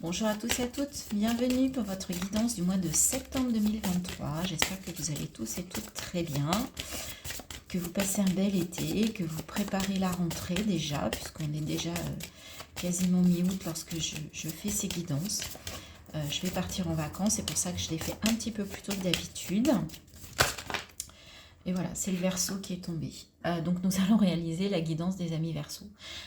Bonjour à tous et à toutes, bienvenue pour votre guidance du mois de septembre 2023. J'espère que vous allez tous et toutes très bien, que vous passez un bel été, que vous préparez la rentrée déjà, puisqu'on est déjà quasiment mi-août lorsque je fais ces guidances. Je vais partir en vacances, c'est pour ça que je l'ai fait un petit peu plus tôt que d'habitude. Et voilà, c'est le Verseau qui est tombé. Donc nous allons réaliser la guidance des amis Verseau.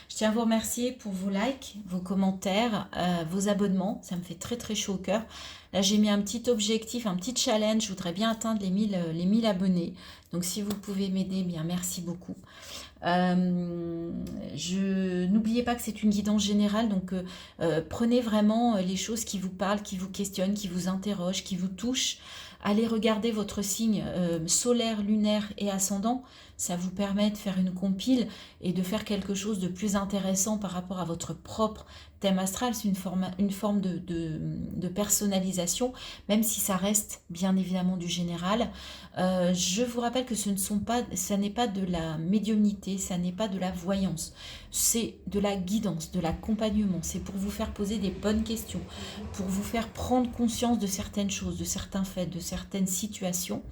Je tiens à vous remercier pour vos likes, vos commentaires, vos abonnements. Ça me fait très très chaud au cœur. Là j'ai mis un petit objectif, un petit challenge. Je voudrais bien atteindre les 1000 abonnés. Donc si vous pouvez m'aider, bien merci beaucoup. N'oubliez pas que c'est une guidance générale, donc prenez vraiment les choses qui vous parlent, qui vous questionnent, qui vous interrogent, qui vous touchent. Allez regarder votre signe solaire, lunaire et ascendant. Ça vous permet de faire une compile et de faire quelque chose de plus intéressant par rapport à votre propre thème astral. C'est une forme de personnalisation, même si ça reste bien évidemment du général. Je vous rappelle que ça n'est pas de la médiumnité, ça n'est pas de la voyance. C'est de la guidance, de l'accompagnement. C'est pour vous faire poser des bonnes questions, pour vous faire prendre conscience de certaines choses, de certains faits, de certaines situations.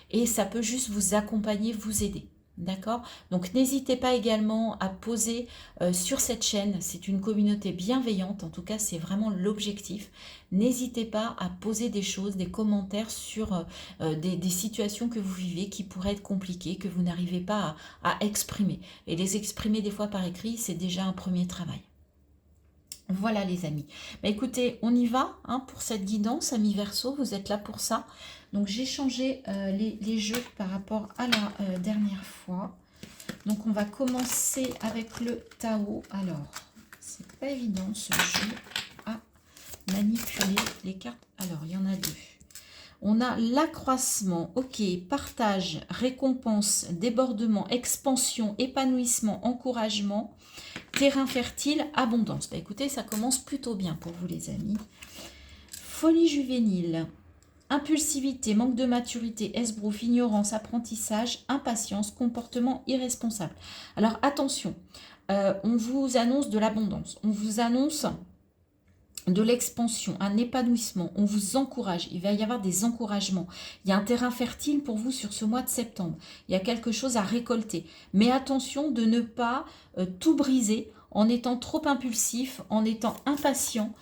Et ça peut juste vous accompagner, vous aider. D'accord? Donc n'hésitez pas également à poser sur cette chaîne, c'est une communauté bienveillante, en tout cas c'est vraiment l'objectif. N'hésitez pas à poser des choses, des commentaires sur des situations que vous vivez qui pourraient être compliquées, que vous n'arrivez pas à exprimer. Et les exprimer des fois par écrit, c'est déjà un premier travail. Voilà les amis. Bah, écoutez, on y va pour cette guidance, amis Verseau, vous êtes là pour ça. Donc j'ai changé les jeux par rapport à la dernière fois. Donc on va commencer avec le Tao. Alors, c'est pas évident ce jeu à manipuler les cartes. Alors, il y en a deux. On a l'accroissement, ok, partage, récompense, débordement, expansion, épanouissement, encouragement, terrain fertile, abondance. Bah, écoutez, ça commence plutôt bien pour vous les amis. Folie juvénile, impulsivité, manque de maturité, esbrouf, ignorance, apprentissage, impatience, comportement irresponsable. Alors attention, on vous annonce de l'abondance, on vous annonce de l'expansion, un épanouissement, on vous encourage, il va y avoir des encouragements, il y a un terrain fertile pour vous sur ce mois de septembre, il y a quelque chose à récolter, mais attention de ne pas tout briser en étant trop impulsif, en étant impatient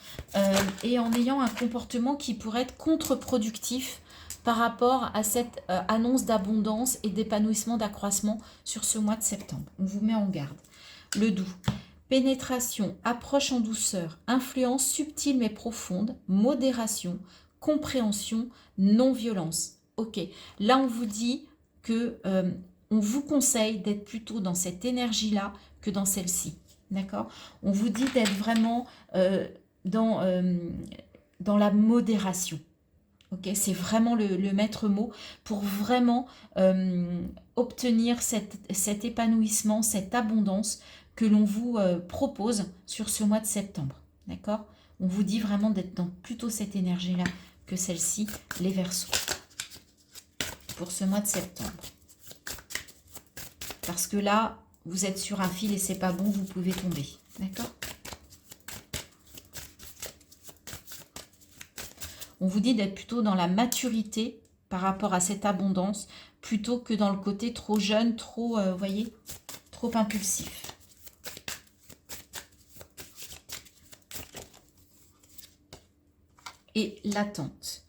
et en ayant un comportement qui pourrait être contre-productif par rapport à cette annonce d'abondance et d'épanouissement, d'accroissement sur ce mois de septembre. On vous met en garde. Le doux. Pénétration, approche en douceur, influence subtile mais profonde, modération, compréhension, non-violence. Ok, là on vous dit que on vous conseille d'être plutôt dans cette énergie-là que dans celle-ci. D'accord? On vous dit d'être vraiment dans la modération. Ok, c'est vraiment le maître mot pour vraiment obtenir cet épanouissement, cette abondance que l'on vous propose sur ce mois de septembre. D'accord? On vous dit vraiment d'être dans plutôt cette énergie-là que celle-ci, les Verseaux, pour ce mois de septembre. Parce que là, vous êtes sur un fil et c'est pas bon, vous pouvez tomber. D'accord? On vous dit d'être plutôt dans la maturité par rapport à cette abondance, plutôt que dans le côté trop jeune, trop, voyez, trop impulsif. Et l'attente.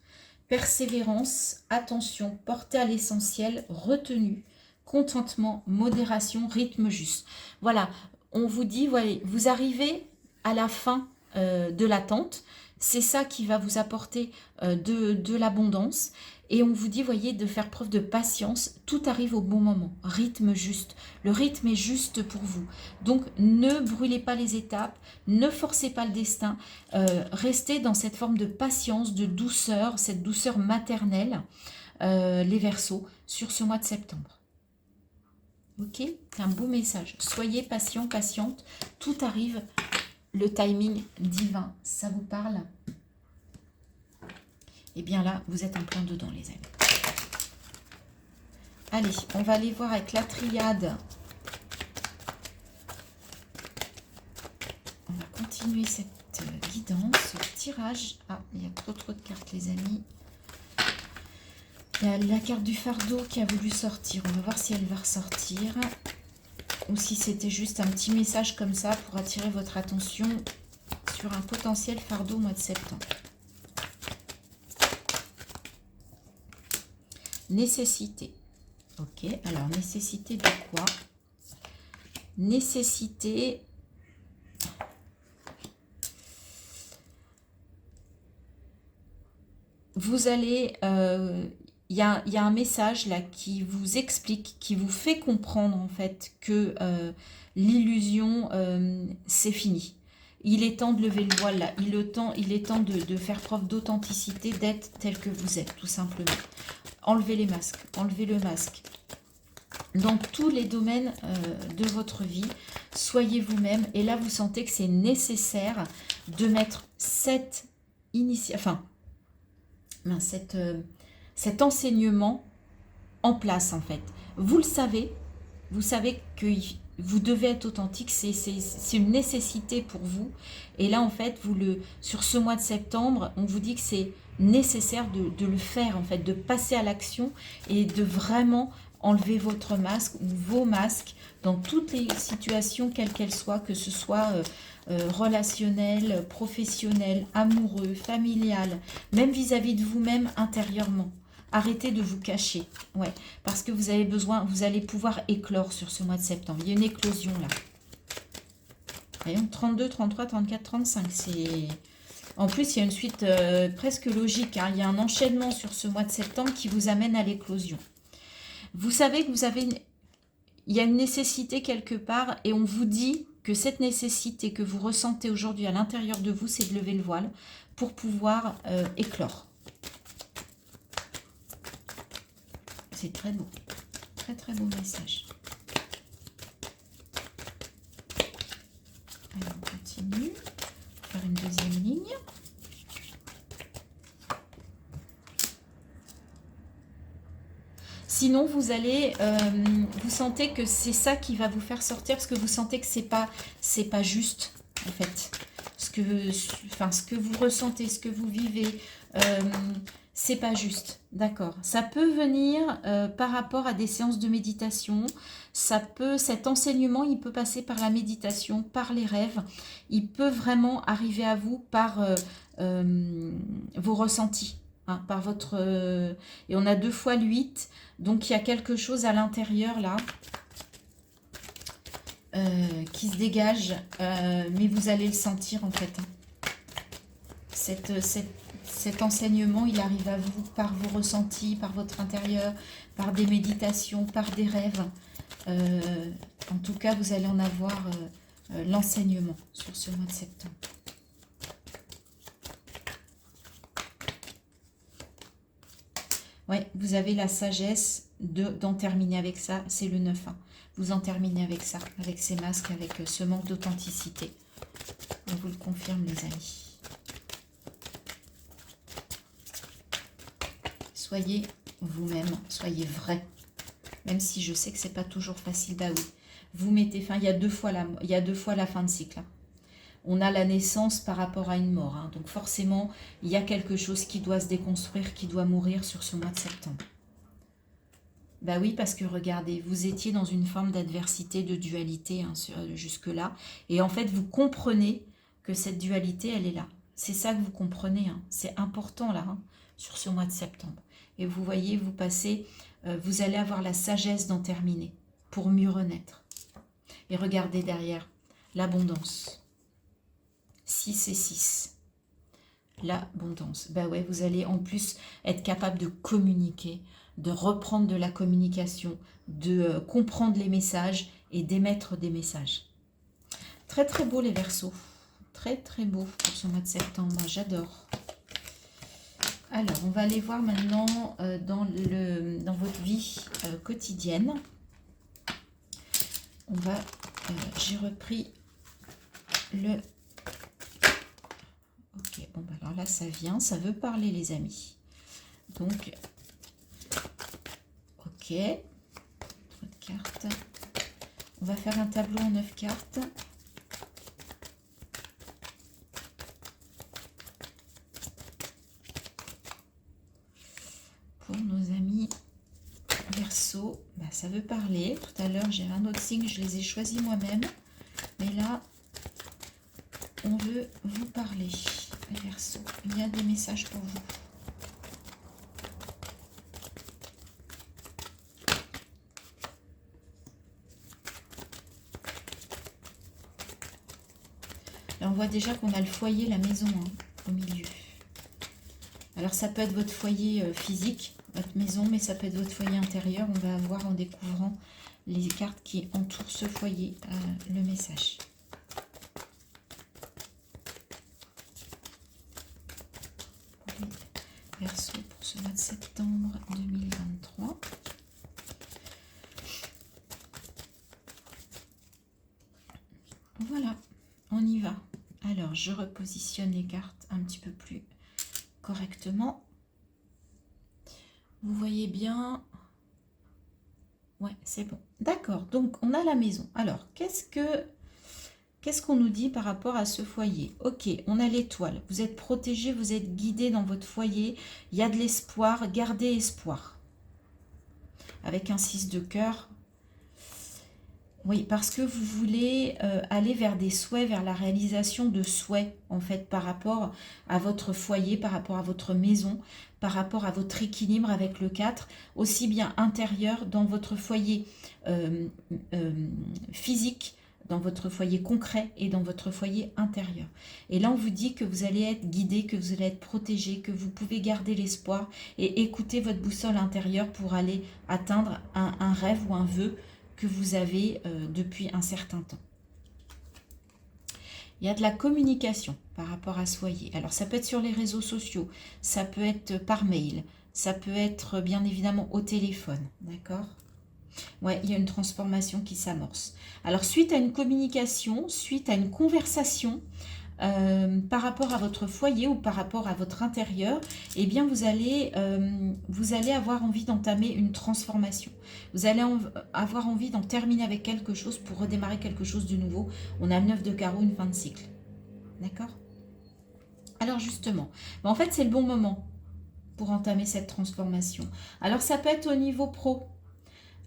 Persévérance, attention, portée à l'essentiel, retenue, contentement, modération, rythme juste. Voilà, on vous dit, voyez, vous arrivez à la fin de l'attente. C'est ça qui va vous apporter de l'abondance. Et on vous dit, voyez, de faire preuve de patience. Tout arrive au bon moment. Rythme juste. Le rythme est juste pour vous. Donc, ne brûlez pas les étapes. Ne forcez pas le destin. Restez dans cette forme de patience, de douceur, cette douceur maternelle, les Verseaux, sur ce mois de septembre. Ok? C'est un beau message. Soyez patient, patiente. Tout arrive. Le timing divin, ça vous parle? Eh bien là, vous êtes en plein dedans, les amis. Allez, on va aller voir avec la triade. On va continuer. continuer cette guidance, ce tirage. Ah, il y a trop de cartes, les amis. Il y a la carte du fardeau qui a voulu sortir. On va voir si elle va ressortir. Ou si c'était juste un petit message comme ça pour attirer votre attention sur un potentiel fardeau au mois de septembre. Nécessité. Ok, alors nécessité de quoi? Nécessité... Vous allez... il y a un message là qui vous explique, qui vous fait comprendre en fait que l'illusion, c'est fini. Il est temps de lever le voile là. Il est temps de faire preuve d'authenticité, d'être tel que vous êtes, tout simplement. Enlevez les masques, enlevez le masque. Dans tous les domaines de votre vie, soyez vous-même. Et là, vous sentez que c'est nécessaire de mettre cet enseignement en place, en fait. Vous savez que vous devez être authentique, c'est une nécessité pour vous. Et là, en fait, sur ce mois de septembre, on vous dit que c'est nécessaire de le faire, en fait, de passer à l'action et de vraiment enlever votre masque ou vos masques dans toutes les situations, quelles qu'elles soient, que ce soit relationnel, professionnel, amoureux, familial, même vis-à-vis de vous-même intérieurement. Arrêtez de vous cacher, ouais, parce que vous allez pouvoir éclore sur ce mois de septembre. Il y a une éclosion là. Voyons, 32, 33, 34, 35, c'est... En plus, il y a une suite presque logique, hein. Il y a un enchaînement sur ce mois de septembre qui vous amène à l'éclosion. Vous savez que il y a une nécessité quelque part et on vous dit que cette nécessité que vous ressentez aujourd'hui à l'intérieur de vous, c'est de lever le voile pour pouvoir éclore. C'est très beau. Très très beau message. Alors on continue. Faire une deuxième ligne. Sinon, vous allez, vous sentez que c'est ça qui va vous faire sortir parce que vous sentez que c'est pas juste en fait. Ce que vous ressentez, ce que vous vivez, c'est pas juste, d'accord. Ça peut venir par rapport à des séances de méditation. Cet enseignement, il peut passer par la méditation, par les rêves. Il peut vraiment arriver à vous par vos ressentis. Hein, par votre et on a 2 fois l'8, donc il y a quelque chose à l'intérieur là qui se dégage, mais vous allez le sentir en fait. Cet enseignement, il arrive à vous par vos ressentis, par votre intérieur, par des méditations, par des rêves. En tout cas, vous allez en avoir l'enseignement sur ce mois de septembre. Oui, vous avez la sagesse d'en terminer avec ça. C'est le 9. Hein. Vous en terminez avec ça, avec ces masques, avec ce manque d'authenticité. On vous le confirme, les amis. Soyez vous-même, soyez vrai. Même si je sais que c'est pas toujours facile, bah oui. Vous mettez fin, il y a deux fois la fin de cycle. Hein. On a la naissance par rapport à une mort. Hein. Donc forcément, il y a quelque chose qui doit se déconstruire, qui doit mourir sur ce mois de septembre. Bah oui, parce que regardez, vous étiez dans une forme d'adversité, de dualité hein, jusque-là. Et en fait, vous comprenez que cette dualité, elle est là. C'est ça que vous comprenez. Hein. C'est important là, hein, sur ce mois de septembre. Et vous voyez, vous passez, vous allez avoir la sagesse d'en terminer pour mieux renaître. Et regardez derrière, l'abondance. 6 et 6. L'abondance. Ben ouais, vous allez en plus être capable de communiquer, de reprendre de la communication, de comprendre les messages et d'émettre des messages. Très très beau les Verseaux. Très très beau pour ce mois de septembre. J'adore. Alors, on va aller voir maintenant dans votre vie quotidienne. J'ai repris le... Ok, bon, bah alors là, ça vient, ça veut parler, les amis. Donc, ok, votre carte. On va faire un tableau en 9 cartes. pour nos amis Verseau, bah, ça veut parler. Tout à l'heure, j'ai un autre signe, je les ai choisis moi-même. Mais là, on veut vous parler. Verseau, il y a des messages pour vous. Là, on voit déjà qu'on a le foyer, la maison, hein, au milieu. Alors, ça peut être votre foyer physique, votre maison, mais ça peut être votre foyer intérieur. On va voir en découvrant les cartes qui entourent ce foyer le message. Verseau pour ce mois de septembre 2023. Voilà, on y va. Alors, je repositionne les cartes un petit peu plus correctement. Vous voyez bien. Ouais, c'est bon. D'accord, donc on a la maison. Alors, qu'est-ce qu'on nous dit par rapport à ce foyer? Ok, on a l'étoile. Vous êtes protégé, vous êtes guidé dans votre foyer. Il y a de l'espoir, gardez espoir. Avec un 6 de cœur. Oui, parce que vous voulez aller vers des souhaits, vers la réalisation de souhaits, en fait, par rapport à votre foyer, par rapport à votre maison, par rapport à votre équilibre avec le 4, aussi bien intérieur, dans votre foyer physique, dans votre foyer concret et dans votre foyer intérieur. Et là, on vous dit que vous allez être guidé, que vous allez être protégé, que vous pouvez garder l'espoir et écouter votre boussole intérieure pour aller atteindre un rêve ou un vœu que vous avez depuis un certain temps. Il y a de la communication par rapport à ce foyer. Alors, ça peut être sur les réseaux sociaux, ça peut être par mail, ça peut être bien évidemment au téléphone, d'accord ? Ouais, il y a une transformation qui s'amorce. Alors, suite à une communication, suite à une conversation, par rapport à votre foyer ou par rapport à votre intérieur, eh bien vous allez avoir envie d'entamer une transformation. Vous allez avoir envie d'en terminer avec quelque chose pour redémarrer quelque chose de nouveau. On a 9 de carreau, une fin de cycle. D'accord ? Alors justement, en fait c'est le bon moment pour entamer cette transformation. Alors ça peut être au niveau pro.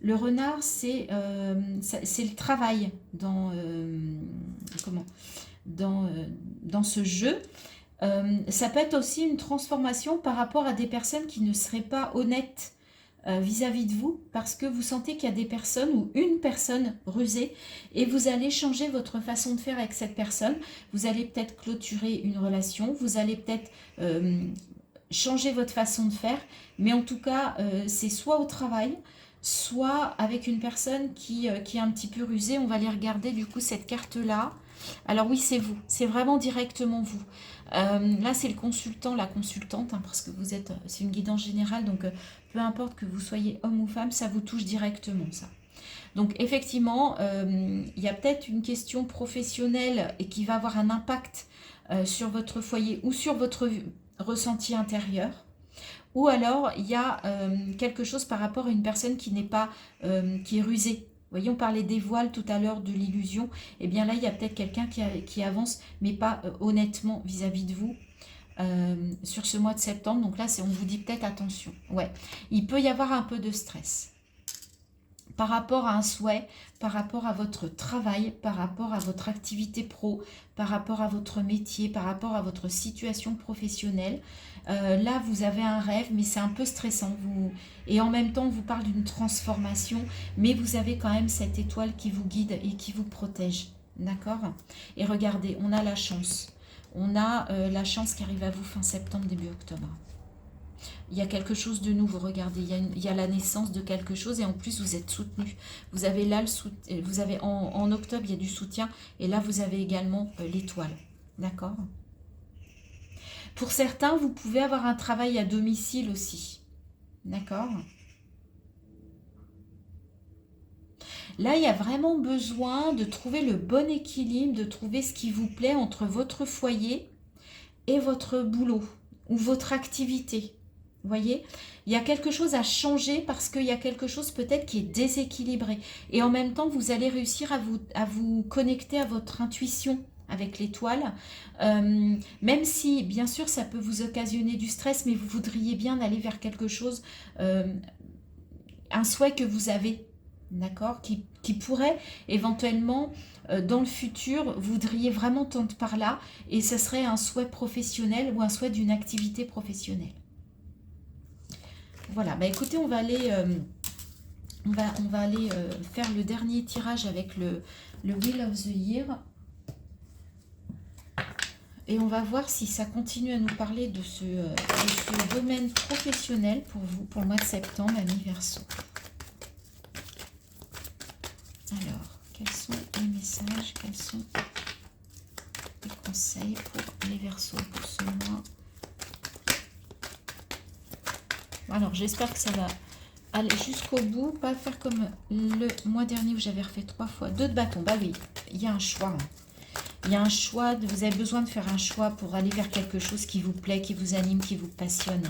Le renard, c'est le travail dans... dans ce jeu. Ça peut être aussi une transformation par rapport à des personnes qui ne seraient pas honnêtes vis-à-vis de vous, parce que vous sentez qu'il y a des personnes ou une personne rusée et vous allez changer votre façon de faire avec cette personne. Vous allez peut-être clôturer une relation, vous allez peut-être changer votre façon de faire, mais en tout cas, c'est soit au travail, soit avec une personne qui est un petit peu rusée. On va aller regarder du coup cette carte-là. Alors oui, c'est vous, c'est vraiment directement vous. Là, c'est le consultant, la consultante, hein, parce que vous êtes, c'est une guidance générale, donc peu importe que vous soyez homme ou femme, ça vous touche directement, ça. Donc effectivement, il y a peut-être une question professionnelle et qui va avoir un impact sur votre foyer ou sur votre ressenti intérieur. Ou alors, il y a quelque chose par rapport à une personne qui n'est pas, qui est rusée. Vous voyez, on parlait des voiles tout à l'heure, de l'illusion. Eh bien là, il y a peut-être quelqu'un qui avance, mais pas honnêtement vis-à-vis de vous sur ce mois de septembre. Donc là, on vous dit peut-être attention. Ouais, il peut y avoir un peu de stress par rapport à un souhait, par rapport à votre travail, par rapport à votre activité pro, par rapport à votre métier, par rapport à votre situation professionnelle. Là, vous avez un rêve, mais c'est un peu stressant. Et en même temps, on vous parle d'une transformation, mais vous avez quand même cette étoile qui vous guide et qui vous protège. D'accord ? Et regardez, on a la chance. On a la chance qui arrive à vous fin septembre, début octobre. Il y a quelque chose de nouveau, regardez, il y a la naissance de quelque chose et en plus vous êtes soutenu. Vous avez là vous avez en octobre, il y a du soutien et là vous avez également l'étoile. D'accord ? Pour certains, vous pouvez avoir un travail à domicile aussi. D'accord ? Là, il y a vraiment besoin de trouver le bon équilibre, de trouver ce qui vous plaît entre votre foyer et votre boulot ou votre activité. Vous voyez, il y a quelque chose à changer parce qu'il y a quelque chose peut-être qui est déséquilibré. Et en même temps, vous allez réussir à vous connecter à votre intuition. avec l'étoile. Même si, bien sûr, ça peut vous occasionner du stress, mais vous voudriez bien aller vers quelque chose, un souhait que vous avez, d'accord, qui pourrait éventuellement, dans le futur, vous voudriez vraiment tendre par là, et ce serait un souhait professionnel ou un souhait d'une activité professionnelle. Voilà, bah écoutez, on va aller, faire le dernier tirage avec le Wheel of the Year. Et on va voir si ça continue à nous parler de ce domaine professionnel pour vous, pour le mois de septembre, amis Verseau. Alors, quels sont les messages, quels sont les conseils pour les Verseaux pour ce mois? Alors, j'espère que ça va aller jusqu'au bout, pas faire comme le mois dernier où j'avais refait 3 fois 2 de bâton. Bah oui, il y a un choix. Il y a un choix, vous avez besoin de faire un choix pour aller vers quelque chose qui vous plaît, qui vous anime, qui vous passionne.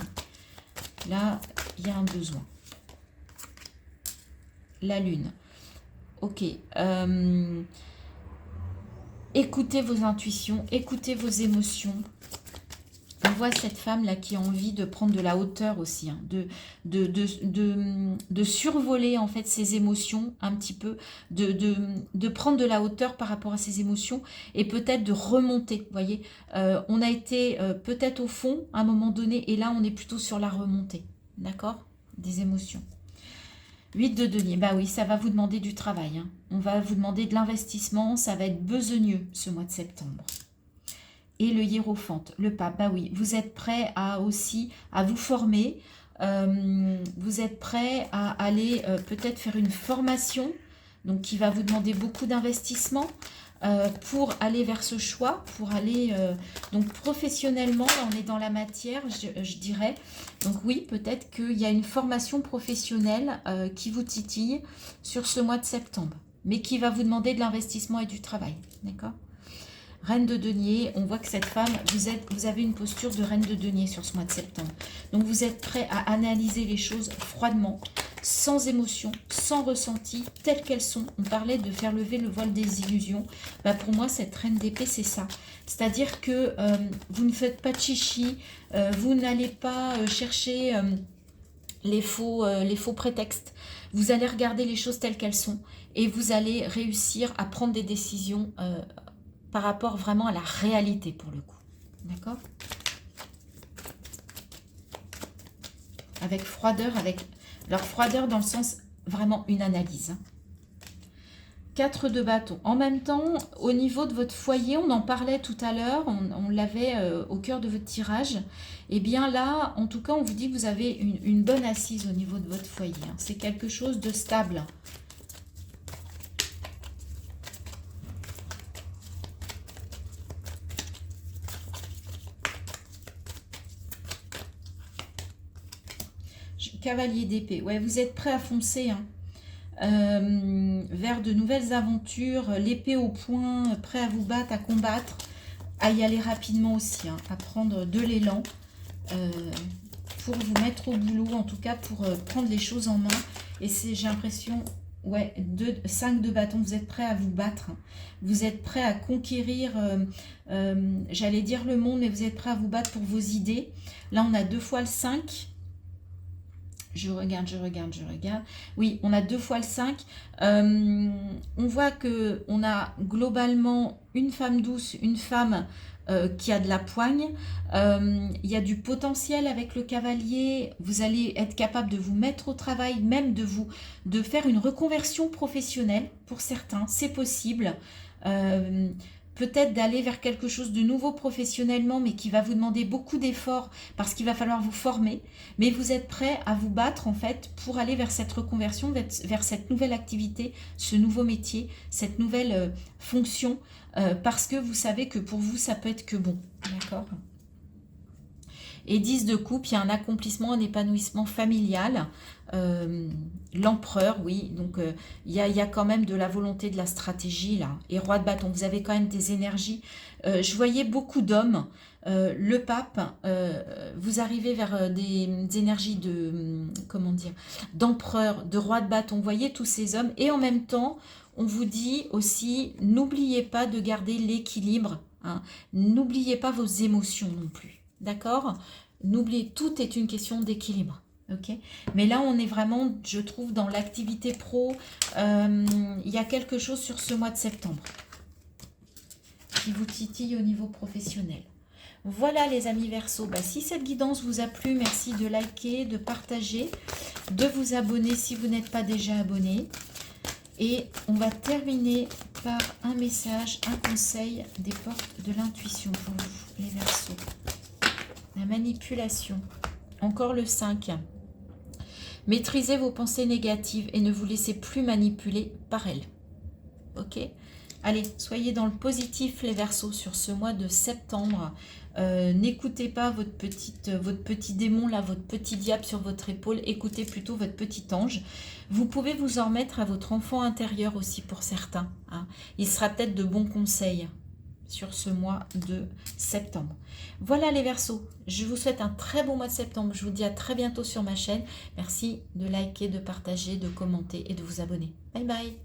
Là, il y a un besoin. La lune. Ok. Écoutez vos intuitions, écoutez vos émotions. On voit cette femme-là qui a envie de prendre de la hauteur aussi, hein, de survoler en fait ses émotions un petit peu, de prendre de la hauteur par rapport à ses émotions et peut-être de remonter, vous voyez. On a été peut-être au fond à un moment donné et là on est plutôt sur la remontée, d'accord, des émotions. 8 de denier, bah oui, ça va vous demander du travail, hein. On va vous demander de l'investissement, ça va être besogneux ce mois de septembre. Et le hiérophante, le pape, bah oui, vous êtes prêt à aussi à vous former, vous êtes prêt à aller peut-être faire une formation, donc qui va vous demander beaucoup d'investissement pour aller vers ce choix, pour aller, donc professionnellement, là on est dans la matière, je dirais, donc oui, peut-être qu'il y a une formation professionnelle qui vous titille sur ce mois de septembre, mais qui va vous demander de l'investissement et du travail, d'accord ? Reine de denier, on voit que cette femme, vous avez une posture de reine de denier sur ce mois de septembre. Donc vous êtes prêt à analyser les choses froidement, sans émotion, sans ressenti, telles qu'elles sont. On parlait de faire lever le voile des illusions. Bah pour moi, cette reine d'épée, c'est ça. C'est-à-dire que vous ne faites pas de chichi, vous n'allez pas chercher les faux prétextes. Vous allez regarder les choses telles qu'elles sont et vous allez réussir à prendre des décisions par rapport vraiment à la réalité pour le coup. D'accord? Avec froideur, leur froideur dans le sens vraiment une analyse. 4 de bâton. En même temps, au niveau de votre foyer, on en parlait tout à l'heure, on l'avait au cœur de votre tirage. Et bien là, en tout cas, on vous dit que vous avez une bonne assise au niveau de votre foyer. C'est quelque chose de stable. Cavalier d'épée. Ouais, vous êtes prêt à foncer vers de nouvelles aventures, l'épée au poing, prêt à vous battre, à combattre, à y aller rapidement aussi, à prendre de l'élan pour vous mettre au boulot, en tout cas pour prendre les choses en main. Et c'est, j'ai l'impression, ouais, 5 de bâton, vous êtes prêt à vous battre. Vous êtes prêt à conquérir, j'allais dire le monde, mais vous êtes prêt à vous battre pour vos idées. Là, on a 2 fois le 5. Je regarde. Oui, on a 2 fois le 5. On voit qu'on a globalement une femme douce, une femme qui a de la poigne. Il y a du potentiel avec le cavalier. Vous allez être capable de vous mettre au travail, même de faire une reconversion professionnelle pour certains. C'est possible. Peut-être d'aller vers quelque chose de nouveau professionnellement, mais qui va vous demander beaucoup d'efforts parce qu'il va falloir vous former. Mais vous êtes prêt à vous battre en fait pour aller vers cette reconversion, vers cette nouvelle activité, ce nouveau métier, cette nouvelle fonction, parce que vous savez que pour vous, ça peut être que bon. D'accord ? Et 10 de coupe, il y a un accomplissement, un épanouissement familial. L'empereur, oui, donc il y a quand même de la volonté, de la stratégie là. Et roi de bâton, vous avez quand même des énergies. Je voyais beaucoup d'hommes. Le pape, vous arrivez vers des énergies de, comment dire, d'empereur, de roi de bâton. Vous voyez tous ces hommes. Et en même temps, on vous dit aussi, n'oubliez pas de garder l'équilibre. Hein. N'oubliez pas vos émotions non plus. D'accord? N'oubliez, tout est une question d'équilibre. Ok, mais là on est vraiment, je trouve, dans l'activité pro. Il y a quelque chose sur ce mois de septembre qui vous titille au niveau professionnel. Voilà les amis Verseau, si cette guidance vous a plu, merci de liker, de partager, de vous abonner si vous n'êtes pas déjà abonné. Et on va terminer par un message, un conseil des portes de l'intuition pour vous les Verseaux. La manipulation, encore le 5. Maîtrisez vos pensées négatives et ne vous laissez plus manipuler par elles. Ok? Allez, soyez dans le positif les Verseaux sur ce mois de septembre. N'écoutez pas votre petit démon, là, votre petit diable sur votre épaule. Écoutez plutôt votre petit ange. Vous pouvez vous en remettre à votre enfant intérieur aussi pour certains. Hein. Il sera peut-être de bons conseils sur ce mois de septembre. Voilà les Verseaux, je vous souhaite un très bon mois de septembre. Je vous dis à très bientôt sur ma chaîne. Merci de liker, de partager, de commenter et de vous abonner. Bye bye.